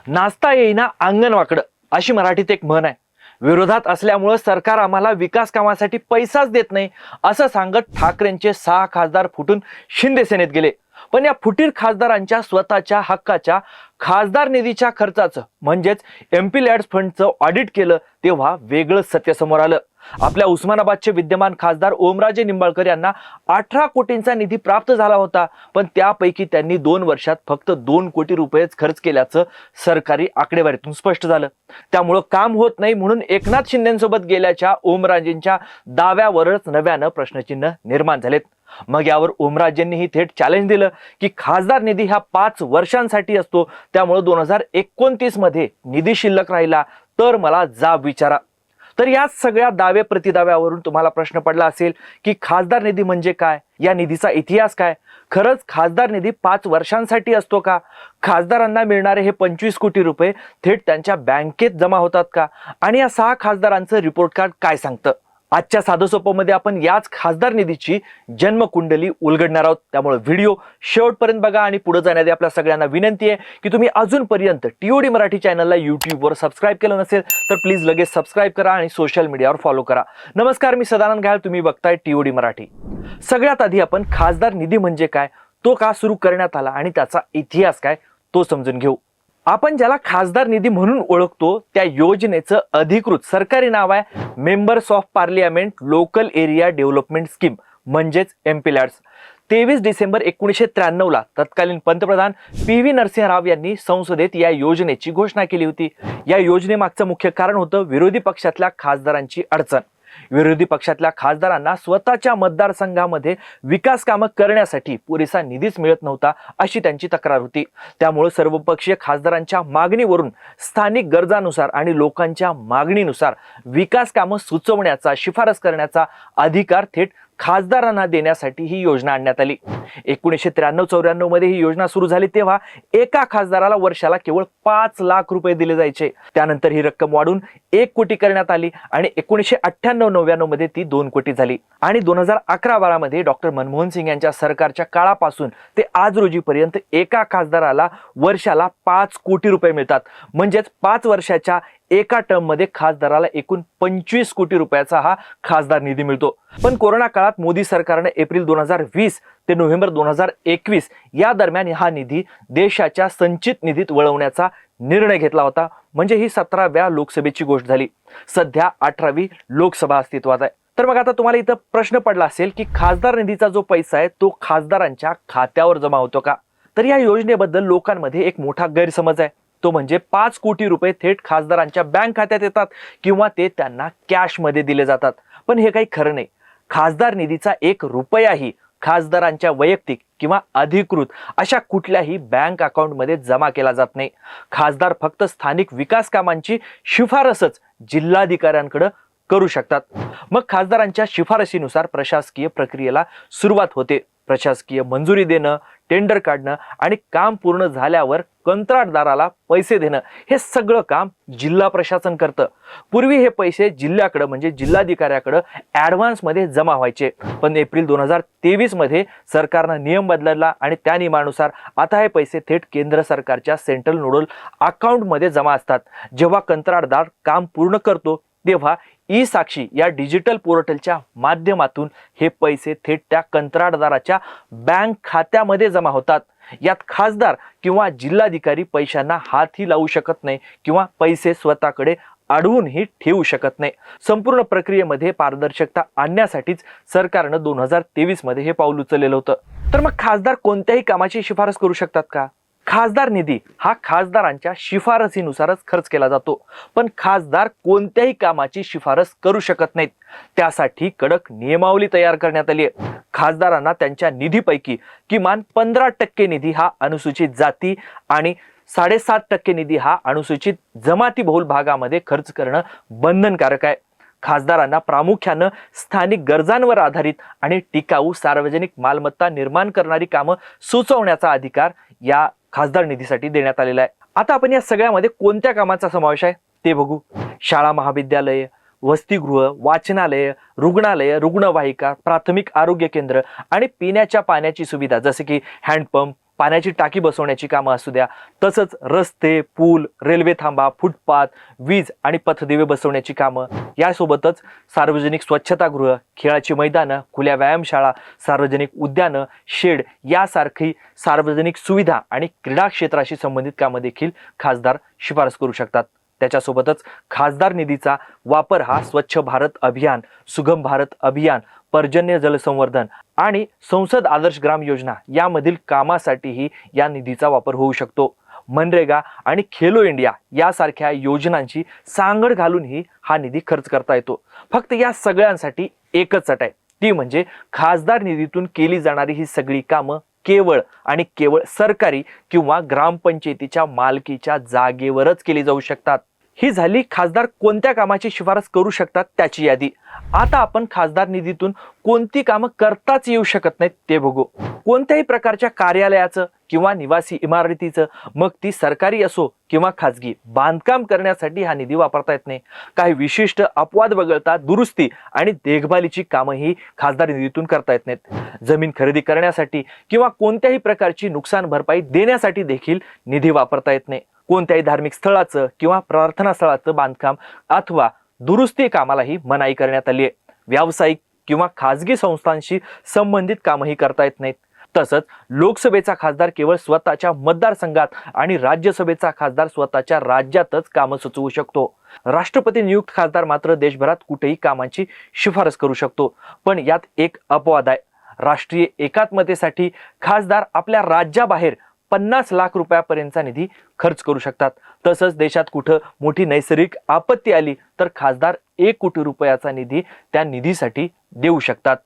नाचता येईना अंगण वाकडं अशी मराठीत एक म्हण आहे. विरोधात असल्यामुळे सरकार आम्हाला विकास कामासाठी पैसाच देत नाही असं सांगत ठाकरेंचे 6 खासदार फुटून शिंदे सेनेत गेले. पण या फुटीर खासदारांच्या स्वतःच्या हक्काच्या खासदार निधीच्या खर्चाचं म्हणजेच एमपी लॅड्स फंडचं ऑडिट केलं तेव्हा वेगळंच सत्य समोर आलं. आपल्या उस्मानाबादचे विद्यमान खासदार ओमराजे निंबाळकर यांना 18 कोटींचा निधी प्राप्त झाला होता, पण त्यापैकी त्यांनी 2 वर्षात फक्त 2 कोटी रुपयेच खर्च केल्याचं सरकारी आकडेवारीतून स्पष्ट झालं. त्यामुळं काम होत नाही म्हणून एकनाथ शिंदेसोबत गेल्याच्या ओमराजेंच्या दाव्यावरच नव्यानं प्रश्नचिन्ह निर्माण झालेत. मग यावर ओमराजेंनीही थेट चॅलेंज दिलं की खासदार निधी हा 5 वर्षांसाठी असतो, त्यामुळे 2029 मध्ये निधी शिल्लक राहिला तर मला जाब विचारा. तर या सगळ्या दावे प्रतिदाव्यावरून तुम्हाला प्रश्न पडला असेल की खासदार निधी म्हणजे काय, या निधीचा इतिहास काय, खरंच खासदार निधी 5 वर्षांसाठी असतो का, खासदारांना मिळणारे हे 25 कोटी रुपये थेट त्यांच्या बँकेत जमा होतात का, आणि या 6 खासदारांचं रिपोर्ट कार्ड काय सांगतं. आजच्या साधं सोपं मध्ये आपण याच खासदार निधीची जन्मकुंडली उलगडणार आहोत. त्यामुळे व्हिडिओ शेवटपर्यंत बघा आणि पुढे जाण्याआधी आपल्या सगळ्यांना विनंती आहे की तुम्ही अजूनपर्यंत टीओडी मराठी चॅनलला यूट्यूबवर सबस्क्राईब केलं नसेल तर प्लीज लगेच सबस्क्राईब करा आणि सोशल मीडियावर फॉलो करा. नमस्कार, मी सदानंद घायल, तुम्ही बघताय टीओडी मराठी. सगळ्यात आधी आपण खासदार निधी म्हणजे काय, तो का सुरू करण्यात आला आणि त्याचा इतिहास काय तो समजून घेऊ. आपण ज्याला खासदार निधी म्हणून ओळखतो त्या योजनेचं अधिकृत सरकारी नाव आहे members of parliament local area development scheme म्हणजेच एमपी लॅड्स. 23 डिसेंबर 1993 ला तत्कालीन पंतप्रधान PV नरसिंह राव यांनी संसदेत या योजनेची घोषणा केली होती. या योजनेमागचं मुख्य कारण होतं विरोधी पक्षातल्या खासदारांची अडचण. विरोधी पक्षातल्या खासदारांना स्वतःच्या मतदारसंघामध्ये विकास कामं करण्यासाठी पुरेसा निधीच मिळत नव्हता अशी त्यांची तक्रार होती. त्यामुळे सर्वपक्षीय खासदारांच्या मागणीवरून स्थानिक गरजानुसार आणि लोकांच्या मागणीनुसार विकास कामं सुचवण्याचा, शिफारस करण्याचा अधिकार थेट खासदारांना देण्यासाठी ही योजना आणण्यात आली. 1993-94 मध्ये ही योजना सुरू झाली तेव्हा एका खासदाराला वर्षाला केवळ 5 लाख रुपये दिले जायचे. त्यानंतर ही रक्कम वाढून 1 कोटी करण्यात आली आणि 1998-99 मध्ये ती 2 कोटी झाली. आणि 2011-12 मध्ये डॉक्टर मनमोहन सिंग यांच्या सरकारच्या काळापासून ते आज रोजीपर्यंत एका खासदाराला वर्षाला 5 कोटी रुपये मिळतात. म्हणजेच 5 वर्षाच्या एका टर्म मध्ये खासदाराला एकूण 25 कोटी रुपयाचा हा खासदार निधी मिळतो. पण कोरोना काळात मोदी सरकारने एप्रिल 2020 ते नोव्हेंबर 2021 या दरम्यान हा निधी देशाच्या संचित निधीत वळवण्याचा निर्णय घेतला होता. म्हणजे ही 17व्या लोकसभेची गोष्ट झाली. सध्या 18वी लोकसभा अस्तित्वात आहे. तर मग आता तुम्हाला इथं प्रश्न पडला असेल की खासदार निधीचा जो पैसा आहे तो खासदारांच्या खात्यावर जमा होतो का. तर या योजनेबद्दल लोकांमध्ये एक मोठा गैरसमज आहे. तो म्हणजे 5 कोटी रुपये थेट खासदारांच्या बँक खात्यात येतात किंवा ते त्यांना कॅश मध्ये दिले जातात. पण हे काही खरं नाही. खासदार निधीचा 1 रुपयाही खासदारांच्या वैयक्तिक किंवा अधिकृत अशा कुठल्याही बँक अकाउंटमध्ये जमा केला जात नाही. खासदार फक्त स्थानिक विकास कामांची शिफारसच जिल्हाधिकाऱ्यांकडे करू शकतात. मग खासदारांच्या शिफारसीनुसार प्रशासकीय प्रक्रियेला सुरुवात होते. प्रशासकीय मंजुरी देणं, टेंडर काढणं आणि काम पूर्ण झाल्यावर कंत्राटदाराला पैसे देणं हे सगळं काम जिल्हा प्रशासन करतं. पूर्वी हे पैसे जिल्ह्याकडे म्हणजे जिल्हाधिकाऱ्याकडे ऍडव्हान्स मध्ये जमा व्हायचे. पण एप्रिल 2023 मध्ये सरकारनं नियम बदलला आणि त्या नियमानुसार आता हे पैसे थेट केंद्र सरकारच्या सेंट्रल नोडल अकाउंट मध्ये जमा असतात. जेव्हा कंत्राटदार काम पूर्ण करतो तेव्हा ई-साक्षी या डिजिटल पोर्टलच्या माध्यमातून हे पैसे थेट त्या कंत्राटदाराच्या बँक खात्यामध्ये जमा होतात. यात खासदार किंवा जिल्हाधिकारी पैशांना हातही लावू शकत नाही किंवा पैसे स्वतःकडे अडवूनही ठेवू शकत नाही. संपूर्ण प्रक्रियेमध्ये पारदर्शकता आणण्यासाठीच सरकारनं 2023 मध्ये हे पाऊल उचललेलं होतं. तर मग खासदार कोणत्याही कामाची शिफारस करू शकतात का. खासदार निधी हा खासदारांच्या शिफारसीनुसारच खर्च केला जातो. पण खासदार कोणत्याही कामाची शिफारस करू शकत नाहीत. त्यासाठी कडक नियमावली तयार करण्यात आली आहे. खासदारांना त्यांच्या निधीपैकी किमान 15% निधी हा अनुसूचित जाती आणि 7.5% निधी हा अनुसूचित जमाती बहुल भागामध्ये खर्च करणं बंधनकारक आहे. खासदारांना प्रामुख्यानं स्थानिक गरजांवर आधारित आणि टिकाऊ सार्वजनिक मालमत्ता निर्माण करणारी कामं सुचवण्याचा अधिकार या खासदार निधीसाठी देण्यात आलेला आहे. आता आपण या सगळ्यामध्ये कोणत्या कामाचा समावेश आहे ते बघू. शाळा, महाविद्यालय, वसतिगृह, वाचनालय, रुग्णालय, रुग्णवाहिका, प्राथमिक आरोग्य केंद्र आणि पिण्याच्या पाण्याची सुविधा जसे की हँडपंप, पाण्याची टाकी बसवण्याची कामं असू द्या, तसंच रस्ते, पूल, रेल्वे थांबा, फुटपाथ, वीज आणि पथदिवे बसवण्याची कामं, यासोबतच सार्वजनिक स्वच्छतागृह, खेळाची मैदानं, खुल्या व्यायामशाळा, सार्वजनिक उद्यानं, शेड यासारखी सार्वजनिक सुविधा आणि क्रीडा क्षेत्राशी संबंधित कामं देखील खासदार शिफारस करू शकतात. त्याच्यासोबतच खासदार निधीचा वापर हा स्वच्छ भारत अभियान, सुगम भारत अभियान, पर्जन्य जलसंवर्धन आणि संसद आदर्श ग्राम योजना यामधील कामासाठीही या निधीचा वापर होऊ शकतो. मनरेगा आणि खेलो इंडिया यासारख्या योजनांची सांगड घालूनही हा निधी खर्च करता येतो. फक्त या सगळ्यांसाठी एकच अट आहे, ती म्हणजे खासदार निधीतून केली जाणारी ही सगळी कामं केवळ आणि केवळ सरकारी किंवा ग्रामपंचायतीच्या मालकीच्या जागेवरच केली जाऊ शकतात. ही झाली खासदार कोणत्या कामाची शिफारस करू शकतात त्याची यादी. आता आपण खासदार निधीतून कोणती कामं करताच येऊ शकत नाहीत ते बघू. कोणत्याही प्रकारच्या कार्यालयाचं किंवा निवासी इमारतीचं, मग ती सरकारी असो किंवा खाजगी, बांधकाम करण्यासाठी हा निधी वापरता येत नाही. काही विशिष्ट अपवाद वगळता दुरुस्ती आणि देखभालीची कामंही खासदार निधीतून करता येत नाहीत. जमीन खरेदी करण्यासाठी किंवा कोणत्याही प्रकारची नुकसान भरपाई देण्यासाठी देखील निधी वापरता येत नाही. कोणत्याही धार्मिक स्थळाचं किंवा प्रार्थना स्थळाचं बांधकाम अथवा दुरुस्ती कामालाही मनाई करण्यात आली आहे. व्यावसायिक किंवा खाजगी संस्थांशी संबंधित कामही करता येत नाहीत. तसंच लोकसभेचा खासदार केवळ स्वतःच्या मतदारसंघात आणि राज्यसभेचा खासदार स्वतःच्या राज्यातच कामं सुचवू शकतो. राष्ट्रपती नियुक्त खासदार मात्र देशभरात कुठेही कामांची शिफारस करू शकतो. पण यात एक अपवाद आहे. राष्ट्रीय एकात्मतेसाठी खासदार आपल्या राज्याबाहेर 50 लाख रुपयापर्यंतचा निधी खर्च करू शकतात. तसंच देशात कुठं मोठी नैसर्गिक आपत्ती आली तर खासदार 1 कोटी रुपयाचा निधी त्या निधीसाठी देऊ शकतात.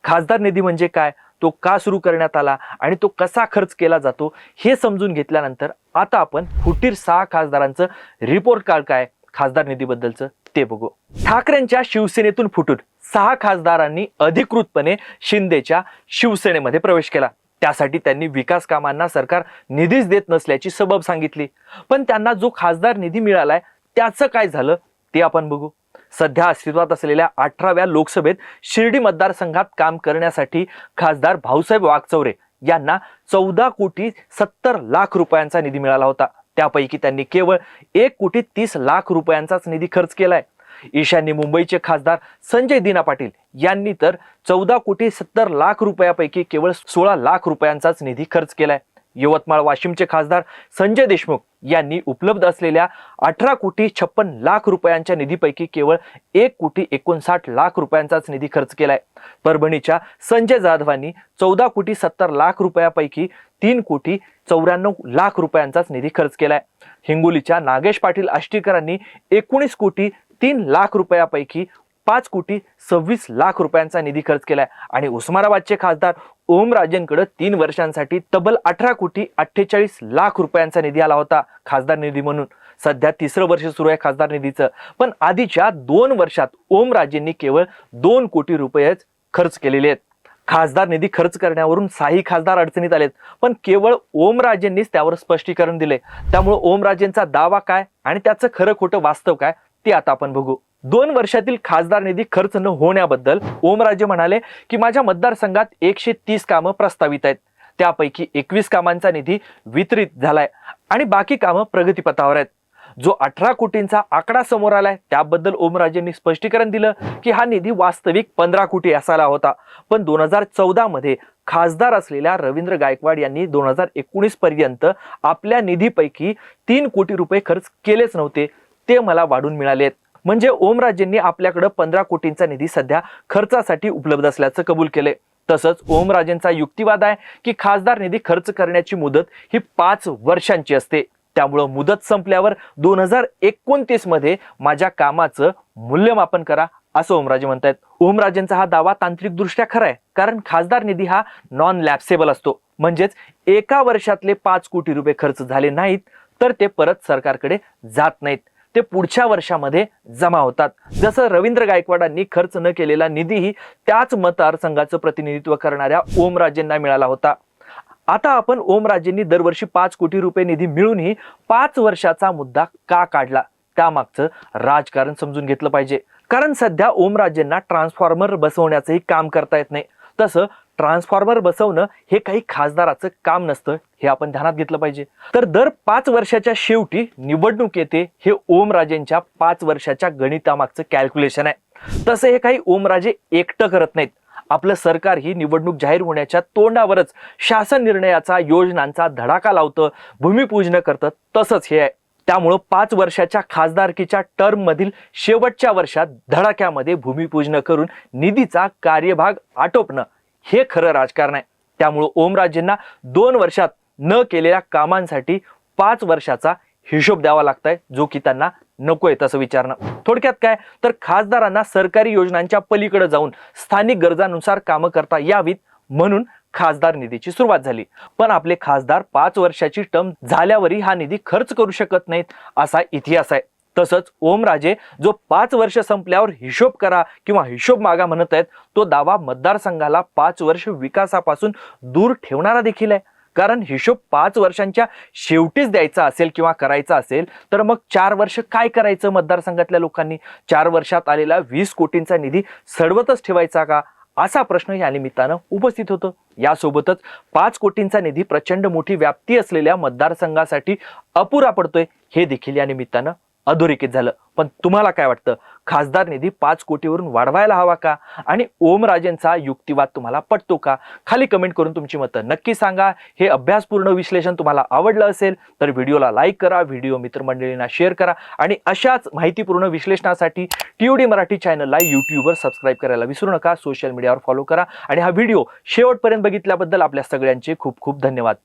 खासदार निधी म्हणजे काय, तो का सुरू करण्यात आला आणि तो कसा खर्च केला जातो हे समजून घेतल्यानंतर आता आपण फुटीर 6 खासदारांचं रिपोर्ट कार्ड काय खासदार निधीबद्दलचं ते बघू. ठाकरेंच्या शिवसेनेतून फुटून 6 खासदारांनी अधिकृतपणे शिंदेच्या शिवसेनेमध्ये प्रवेश केला. त्यासाठी त्यांनी विकास कामांना सरकार निधीच देत नसल्याची सबब सांगितली. पण त्यांना जो खासदार निधी मिळालाय त्याचं काय झालं ते आपण बघू. सध्या अस्तित्वात असलेल्या 18व्या लोकसभेत शिर्डी मतदारसंघात काम करण्यासाठी खासदार भाऊसाहेब वागचौरे यांना 14 कोटी 70 लाख रुपयांचा निधी मिळाला होता. त्यापैकी त्यांनी केवळ 1 कोटी 30 लाख रुपयांचाच निधी खर्च केलाय. ईशान्य मुंबईचे खासदार संजय दिना पाटील यांनी तर 14 कोटी 70 लाख रुपयापैकी केवळ 16 लाख रुपयांचाच निधी खर्च केलाय. यवतमाळ वाशिमचे खासदार संजय देशमुख यांनी उपलब्ध असलेल्या 18 कोटी 56 लाख रुपयांच्या निधीपैकी केवळ 1 कोटी 59 लाख रुपयांचाच निधी खर्च केलाय. परभणीच्या संजय जाधवांनी 14 कोटी 70 लाख रुपयापैकी 3 कोटी 94 लाख रुपयांचाच निधी खर्च केलाय. हिंगोलीच्या नागेश पाटील आष्टीकरांनी 19 कोटी 3 लाख रुपयापैकी 5 कोटी 26 लाख रुपयांचा निधी खर्च केलाय. आणि उस्मानाबादचे खासदार ओमराजेंकडे 3 वर्षांसाठी तब्बल 18 कोटी 48 लाख रुपयांचा निधी आला होता खासदार निधी म्हणून. सध्या 3रं वर्ष सुरू आहे खासदार निधीचं, पण आधीच्या 2 वर्षात ओमराजेंनी केवळ 2 कोटी रुपयेच खर्च केलेले आहेत. खासदार निधी खर्च करण्यावरून 6 खासदार अडचणीत आलेत, पण केवळ ओमराजेंनीच त्यावर स्पष्टीकरण दिले. त्यामुळे ओमराजेंचा दावा काय आणि त्याचं खरं खोटं वास्तव काय ते आता आपण बघू. 2 वर्षातील खासदार निधी खर्च न होण्याबद्दल ओमराजे म्हणाले की माझ्या मतदारसंघात 130 कामं प्रस्तावित आहेत. त्यापैकी 21 कामांचा निधी वितरित झालाय आणि बाकी कामं प्रगतीपथावर आहेत. जो 18 कोटींचा आकडा समोर आलाय त्याबद्दल ओमराजेंनी स्पष्टीकरण दिलं की हा निधी वास्तविक 15 कोटी असायला होता. पण 2014 मध्ये खासदार असलेल्या रवींद्र गायकवाड यांनी 2019 पर्यंत आपल्या निधीपैकी 3 कोटी रुपये खर्च केलेच नव्हते, ते मला वाढून मिळालेत. म्हणजे ओमराजेंनी आपल्याकडे 15 कोटींचा निधी सध्या खर्चासाठी उपलब्ध असल्याचं कबूल केले. तसंच ओमराजेंचा युक्तिवाद आहे की खासदार निधी खर्च करण्याची मुदत ही 5 वर्षांची असते. त्यामुळं मुदत संपल्यावर 2029 मध्ये माझ्या कामाचं मूल्यमापन करा असं ओमराजे म्हणतायत. ओमराजेंचा हा दावा तांत्रिकदृष्ट्या खरा आहे, कारण खासदार निधी हा नॉन लॅप्सेबल असतो. म्हणजेच एका वर्षातले 5 कोटी रुपये खर्च झाले नाहीत तर ते परत सरकारकडे जात नाहीत, ते पुढच्या वर्षामध्ये जमा होतात. जसं रवींद्र गायकवाडांनी खर्च न केलेला निधीही त्याच मतदारसंघाचं प्रतिनिधित्व करणाऱ्या ओमराजेंना मिळाला होता. आता आपण ओमराजेंनी दरवर्षी 5 कोटी रुपये निधी मिळूनही 5 वर्षाचा मुद्दा का काढला त्यामागचं राजकारण समजून घेतलं पाहिजे. कारण सध्या ओमराजेंना ट्रान्सफॉर्मर बसवण्याचंही काम करता येत नाही. तसं ट्रान्सफॉर्मर बसवणं हे काही खासदाराचं काम नसतं, हे आपण ध्यानात घेतलं पाहिजे. तर दर 5 वर्षाच्या शेवटी निवडणूक येते, हे ओमराजेंच्या 5 वर्षाच्या गणितामागचं कॅल्क्युलेशन आहे. तसं हे काही ओमराजे एकटं करत नाहीत. आपलं सरकार ही निवडणूक जाहीर होण्याच्या तोंडावरच शासन निर्णयाचा, योजनांचा धडाका लावतं, भूमिपूजन करतं. तसंच हे आहे. त्यामुळं 5 वर्षाच्या खासदारकीच्या टर्म मधील शेवटच्या वर्षात धडाक्यामध्ये भूमिपूजन करून निधीचा कार्यभाग आटोपणं हे खरं राजकारण आहे. त्यामुळं ओमराजेंना 2 वर्षात न केलेल्या कामांसाठी 5 वर्षाचा हिशोब द्यावा लागतोय, जो की त्यांना नकोय तसं विचारणं. थोडक्यात काय तर खासदारांना सरकारी योजनांच्या पलीकडे जाऊन स्थानिक गरजांनुसार कामं करता यावीत म्हणून खासदार निधीची सुरुवात झाली. पण आपले खासदार 5 वर्षाची टर्म झाल्यावरही हा निधी खर्च करू शकत नाहीत, असा इतिहास आहे. तसंच ओमराजे जो 5 वर्ष संपल्यावर हिशोब करा किंवा हिशोब मागा म्हणत आहेत, तो दावा मतदारसंघाला 5 वर्ष विकासापासून दूर ठेवणारा देखील आहे. कारण हिशोब 5 वर्षांच्या शेवटीच द्यायचा असेल किंवा करायचा असेल तर मग 4 वर्ष काय करायचं मतदारसंघातल्या लोकांनी? 4 वर्षात आलेला 20 कोटींचा निधी सडवतच ठेवायचा का, असा प्रश्न या निमित्तानं उपस्थित होतो. यासोबतच 5 कोटींचा निधी प्रचंड मोठी व्याप्ती असलेल्या मतदारसंघासाठी अपुरा पडतोय, हे देखील या निमित्तानं अधोरेखित झालं. पण तुम्हाला काय वाटतं, खासदार निधी 5 कोटीवरून वाढवायला हवा का? आणि ओमराजेंचा युक्तिवाद तुम्हाला पटतो का? खाली कमेंट करून तुमची मतं नक्की सांगा. हे अभ्यासपूर्ण विश्लेषण तुम्हाला आवडलं असेल तर व्हिडिओला लाईक करा, व्हिडिओ मित्रमंडळींना शेअर करा आणि अशाच माहितीपूर्ण विश्लेषणासाठी TOD मराठी चॅनलला यूट्यूबवर सबस्क्राईब करायला विसरू नका. सोशल मीडियावर फॉलो करा आणि हा व्हिडिओ शेवटपर्यंत बघितल्याबद्दल आपल्या सगळ्यांचे खूप खूप धन्यवाद.